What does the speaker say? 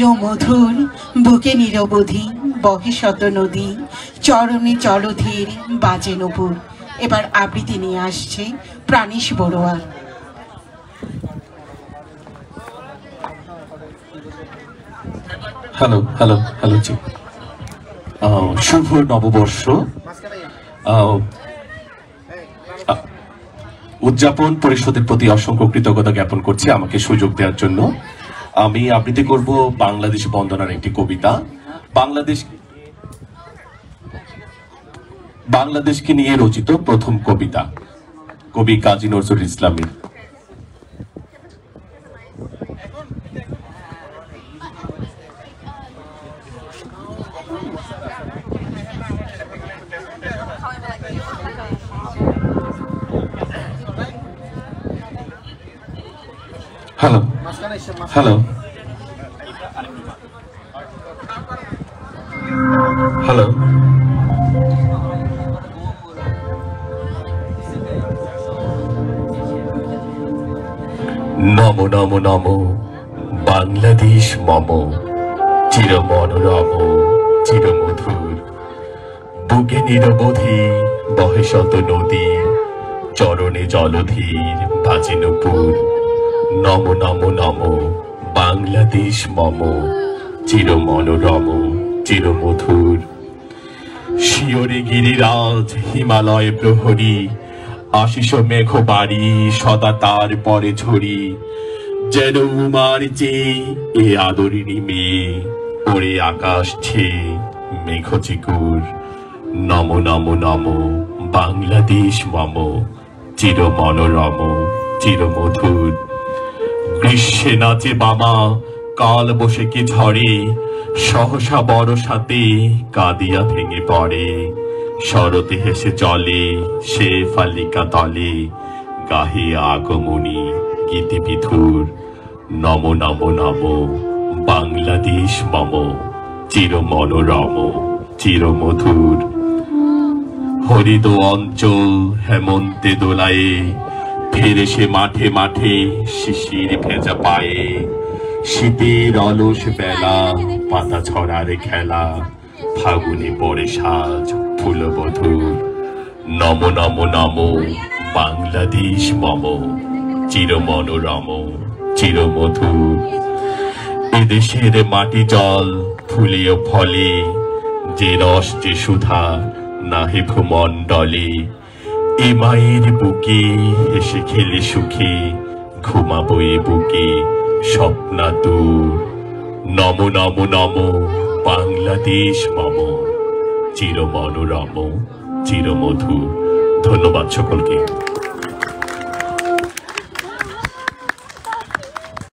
চিরমধুর বুকে নিরবধি বহে শত নদী, চরণে জলধীর বাজে নপুর। এবার আবৃত্তি নিয়ে আসছে প্রাণীশ বড়ুয়া। হ্যালো হ্যালো হ্যালো জি, শুভ নববর্ষ উদযাপন পরিষদের প্রতি অসংখ্য কৃতজ্ঞতা জ্ঞাপন করছি আমাকে সুযোগ দেওয়ার জন্য। আমি আবৃত্তি করব বাংলাদেশ বন্দনার একটি কবিতা, বাংলাদেশকে নিয়ে রচিত প্রথম কবিতা, কবি কাজী নজরুল ইসলামের। হ্যালো হ্যালো হ্যালো নম নম নম বাংলাদেশ মম, চির মনোরম চির মধুর, বুকে নিরবধি বহে শত নদী, চরণে জলধীর বাজে নূপুর। নম নম নম বাংলাদেশ মম, চির মনোরম চির মধুর। শিয়রে গিরিরাজ হিমালয় প্রহরী, আশিস মেঘ বাড়ি সদা তার পরে ঝরি। যেন উমার চেয়ে এ আদরিণী মেয়ে, ওরে আকাশ ছেয়ে মেঘ চিকুর। নম নম নম বাংলাদেশ মম, চির মনোরম চির মধুর। গ্রীষ্মে নাচে বামা কাল বসে কি ঝড়ে, সহসা বরসাতে কাঁদিয়া ভেঙে পড়ে। শরতে হেসে চলে সে ফালিকা তলে, গাহে আগমনী গীতি বিধুর। নম নম নম বাংলাদেশ মম, চির মনোরম চির মধুর। হরিদ অঞ্চল হেমন্তে দোলায়ে, ফেরে সে মাঠে মাঠে শিশির ভেজা পায়ে। শীতের অলস বেলা পাতা ছড়ার খেলা, ফাগুনে পরে সাজ ফুলবধূর। নম নম নম বাংলাদেশ মম, চির মনোরম চির মধুর। এদেশের মাটি জল ফুলে ও ফলে, যে রস যে সুধা নাহে ভূমণ্ডলে। এ মায়ের বুকে এসে খেলে সুখে, ঘুমাবো এ বুকে স্বপ্নাতুর। নম নম নম বাংলাদেশ মম, চির মনোরম চির মধুর। ধন্যবাদ সকলকে।